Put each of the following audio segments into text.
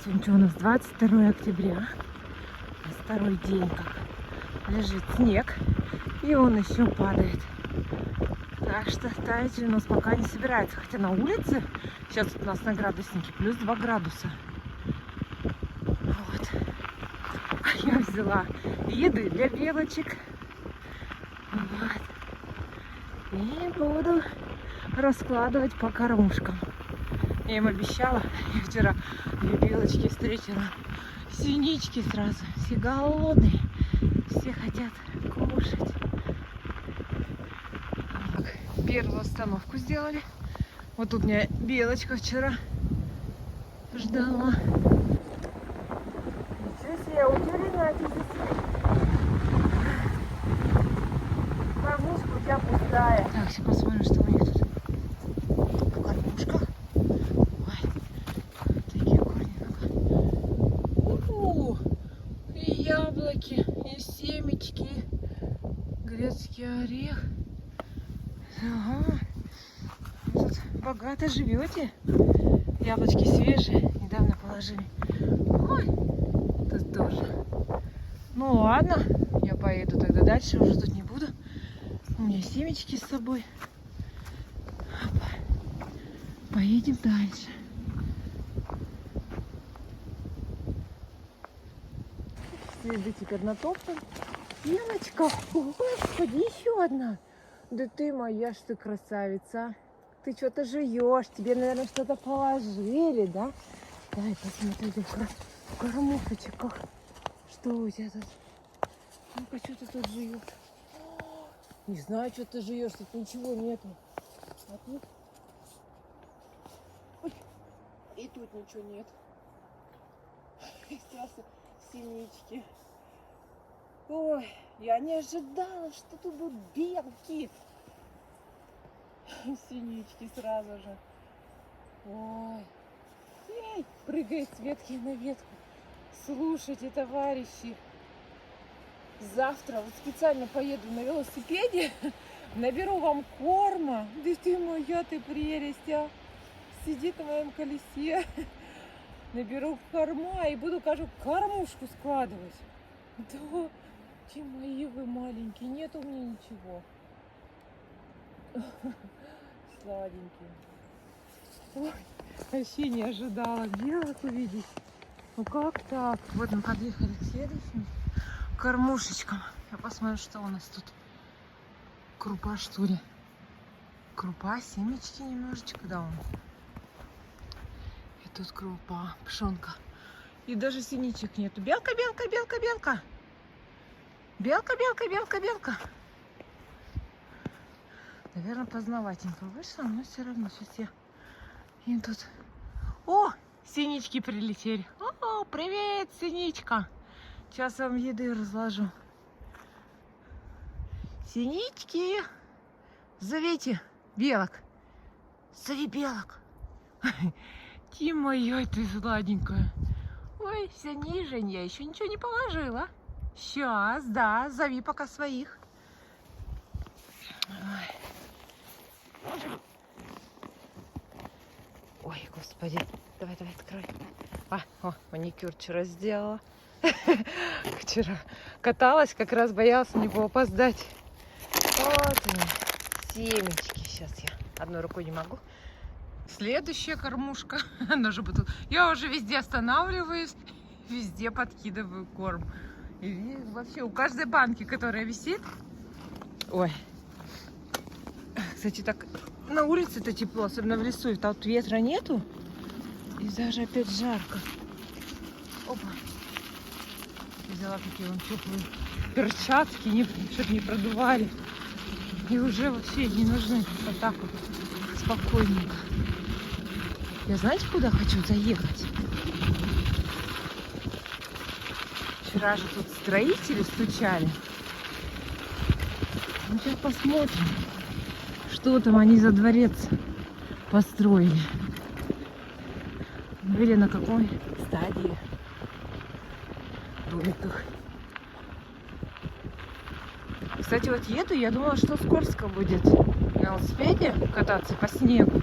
Сегодня что у нас 22 октября. Второй день как лежит снег. И он еще падает. Так что таять у нас пока не собирается. Хотя на улице сейчас у нас на градуснике плюс 2 градуса. Вот. А я взяла еды для белочек. Вот. И буду раскладывать по кормушкам. Я им обещала. Я вчера две белочки встретила. Синички сразу. Все голодные. Все хотят кушать. Так, первую остановку сделали. Вот тут у меня белочка вчера ждала. Ничего себе, я удивлена. Кормушка у тебя пустая. Так, сейчас посмотрим, что у них тут в кормушках. Ой, такие корни. И яблоки, и семечки, грецкий орех. Ага. Тут богато живете. Яблочки свежие, недавно положили. Ой, тут тоже. Ну ладно, я поеду тогда дальше, уже тут не буду. У меня семечки с собой. Поедем дальше. Следы теперь натоптан. Белочка, господи, еще одна. Да ты моя, что ты красавица. Ты что-то жуешь, тебе, наверное, что-то положили, да? Дай посмотри, в кормушечках. Что у тебя тут? Ну-ка, что ты тут жуешь? Не знаю, что ты жуешь, тут ничего нету. А тут? Ой, и тут ничего нет. Сейчас синички. Ой, я не ожидала, что тут будут белки. Синички сразу же. Ой. Эй, прыгает с ветки на ветку. Слушайте, товарищи. Завтра вот специально поеду на велосипеде. Наберу вам корма. Да ты моя, ты прелесть, а. Сидит на моем колесе. Наберу корма и буду, кажу, кормушку складывать. Да, те мои вы маленькие, нет у меня ничего. Сладенькие. Ой, вообще не ожидала белок увидеть. Ну как так? Вот мы подъехали к следующим кормушечкам. Я посмотрю, что у нас тут. Крупа, что ли? Крупа, семечки немножечко, да, он. И тут крупа, пшенка. И даже синичек нету. Белка, белка, белка, белка. Белка, белка, белка, белка. Наверное, поздноватенько вышла, но все равно сейчас я им тут... О, синички прилетели. О, привет, синичка. Сейчас вам еды разложу. Синички, зовите белок. Зови белок. Ти моя, ты сладенькая. Ой, все нижень, я еще ничего не положила. Сейчас, да, зови пока своих. Ой, господи. Давай, давай, открой. О, маникюр вчера сделала. Вчера каталась, как раз боялась на него опоздать. Вот они, семечки. Сейчас я одной рукой не могу. Следующая кормушка. Она же тут. Я уже везде останавливаюсь, везде подкидываю корм. И вообще у каждой банки, которая висит. Ой. Кстати, так на улице-то тепло, особенно в лесу. И тут ветра нету. И даже опять жарко. Опа. Взяла такие вон теплые перчатки, чтобы не продували. И уже вообще не нужны. Вот так вот спокойненько. Я знаете, куда хочу заехать? Вчера же тут строители стучали. Ну, сейчас посмотрим, что там они за дворец построили. Или на какой стадии домиках. Кстати, вот еду, я думала, что скользко будет на велосипеде кататься по снегу.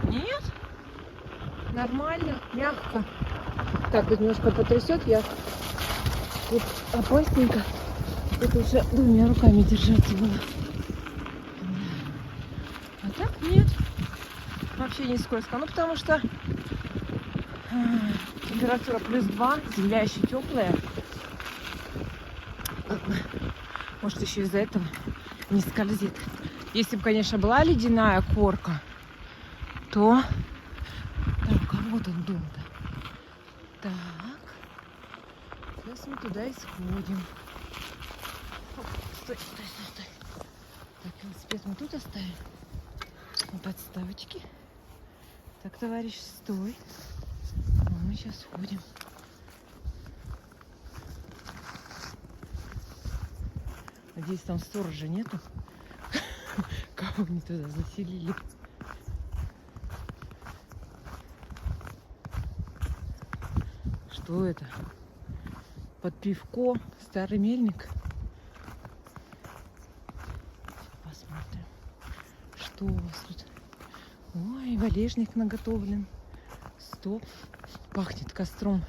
Нет, нормально, мягко. Так вот немножко потрясет, я тут опасненько. Это уже двумя руками держать было. А так нет. Вообще не скользко. Ну потому что температура +2, земля еще теплая. Может, еще из-за этого не скользит. Если бы, конечно, была ледяная корка, то... Так, а вот он дом-то. Так. Сейчас мы туда и сходим. Оп, стой, стой, стой, стой. Так, велосипед мы тут оставим. На подставочке. Так, товарищ, стой. А мы сейчас сходим. Надеюсь, там сторожа нету. Кого они туда заселили? Что это? Под пивко старый мельник. Посмотрим, что у вас тут. Ой, валежник наготовлен. Стоп. Пахнет костром.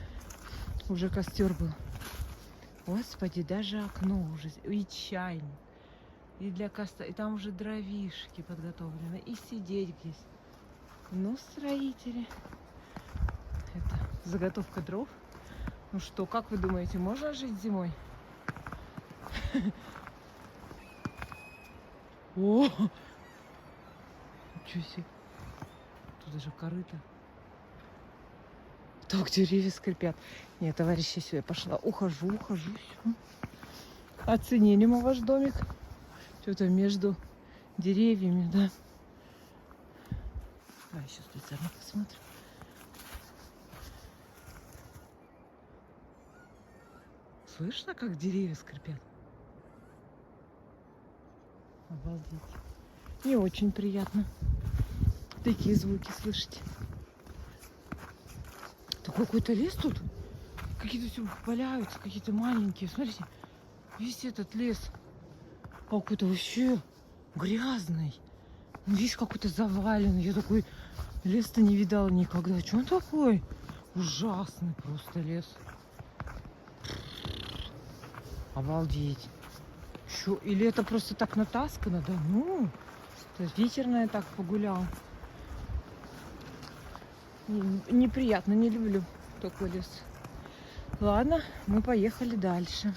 Уже костер был. Господи, даже окно уже. И чайник. И для костра. И там уже дровишки подготовлены. И сидеть здесь. Ну, строители. Это заготовка дров. Ну что, как вы думаете, можно жить зимой? О! Ничего себе. Тут даже корыто. Так деревья скрипят. Нет, товарищи, все, я пошла. Ухожу. Все. Оценили мы ваш домик. Что-то между деревьями, да? Давай еще специально посмотрим. Слышно, как деревья скрипят? Обалдеть. Не очень приятно такие звуки слышать. Такой какой-то лес тут. Какие-то все валяются, какие-то маленькие. Смотрите, весь этот лес какой-то вообще грязный. Весь какой-то заваленный. Я такой лес-то не видала никогда. Что он такой? Ужасный просто лес. Обалдеть. Что? Или это просто так натаскано? Да ну, ветерное так погулял. Неприятно, не люблю такой лес. Ладно, мы поехали дальше.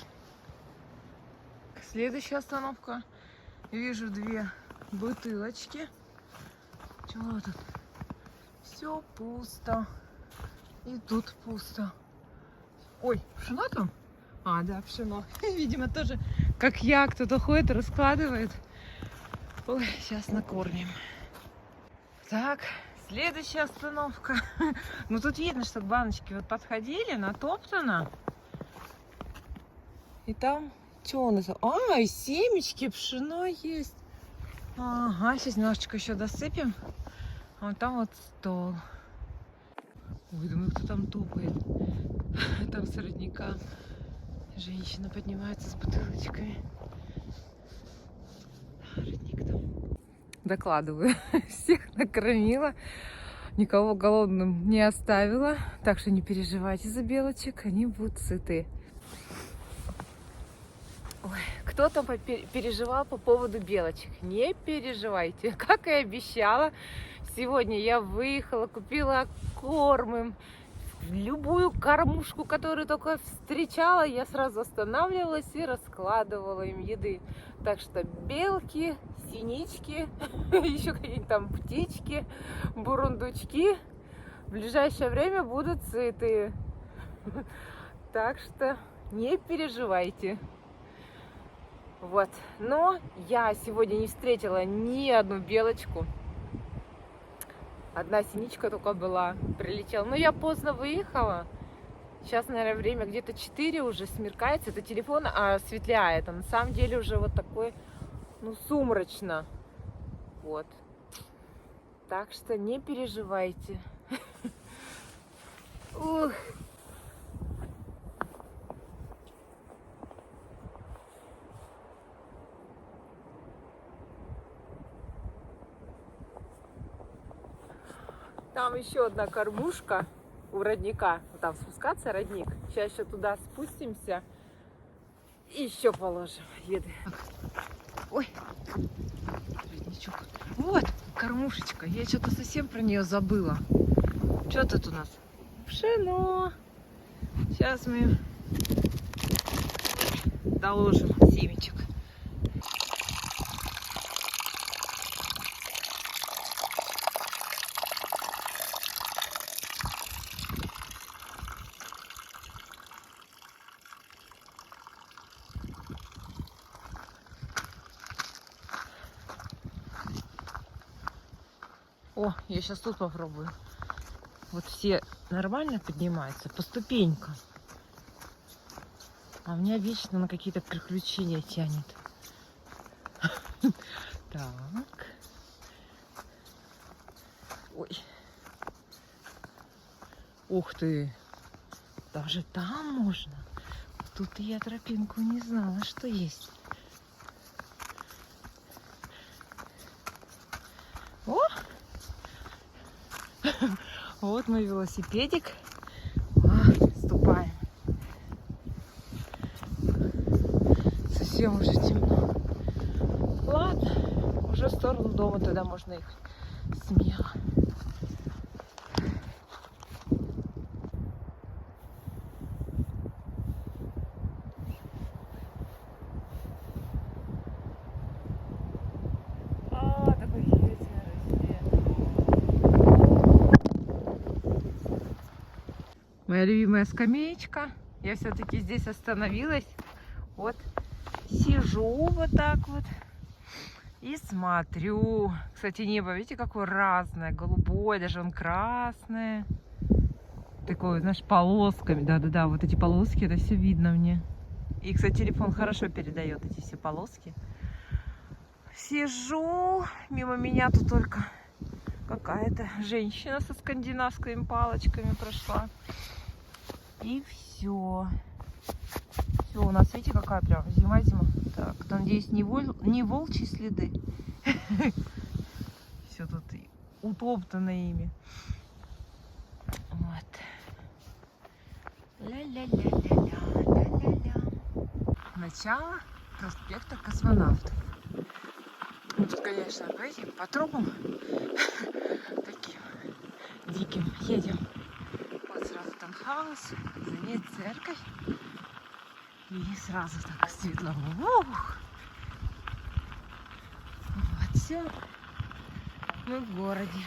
Следующая остановка. Вижу две бутылочки. Чего тут? Все пусто. И тут пусто. Ой, пшено там? А, да, пшено. Видимо, тоже, как я, кто-то ходит, раскладывает. Ой, сейчас накормим. Так, следующая остановка. Ну, тут видно, что баночки вот подходили, натоптано. И там, что у нас? А, и семечки, пшено есть. Ага, сейчас немножечко еще досыпем. А вот там вот стол. Ой, думаю, кто там топает. Там с родника женщина поднимается с бутылочками. Родник там. Докладываю. Всех накормила. Никого голодным не оставила. Так что не переживайте за белочек. Они будут сыты. Ой, кто там переживал по поводу белочек? Не переживайте. Как и обещала, сегодня я выехала, купила корм им. Любую кормушку, которую только встречала, я сразу останавливалась и раскладывала им еды. Так что белки, синички, еще какие-то там птички, бурундучки в ближайшее время будут сытые. Так что не переживайте. Вот. Но я сегодня не встретила ни одну белочку. Одна синичка только была, прилетела. Но я поздно выехала. Сейчас, наверное, время где-то 4 уже, смеркается. Это телефон осветляет. А на самом деле уже вот такой, ну, сумрачно. Вот. Так что не переживайте. Ух. Там еще одна кормушка. у родника. Там спускаться родник. Сейчас еще туда спустимся. И еще положим еды. Ой, родничок. Вот, кормушечка. Я что-то совсем про нее забыла. Что тут у нас? Пшено. Сейчас мы доложим семечек. О, я сейчас тут попробую. Вот все нормально поднимаются по ступенькам. А меня вечно на какие-то приключения тянет. Так. Ой. Ух ты. Даже там можно. Тут я тропинку не знала, что есть. О! Вот мой велосипедик. Ступаем. Совсем уже темно. Ладно, уже в сторону дома тогда можно ехать смело. Такой ветер. Моя любимая скамеечка. Я все-таки здесь остановилась. Вот сижу вот так вот и смотрю. Кстати, небо, видите, какое разное. Голубое, даже он красное. Такое, знаешь, полосками. Да-да-да, вот эти полоски, это все видно мне. И, кстати, телефон хорошо передает эти все полоски. Сижу, мимо меня тут только какая-то женщина со скандинавскими палочками прошла. И все. Все, у нас, видите, какая прям зима-зима. Так, надеюсь, не волчьи следы. Все тут утоптано ими. Вот. Ля-ля-ля-ля-ля-ля-ля-ля. Начало проспекта Космонавтов. Ну, тут, конечно, видите, по трубам таким диким едем. Вот сразу таунхаус, за ней церковь. И сразу так светло. Ух! Вот все. Мы в городе.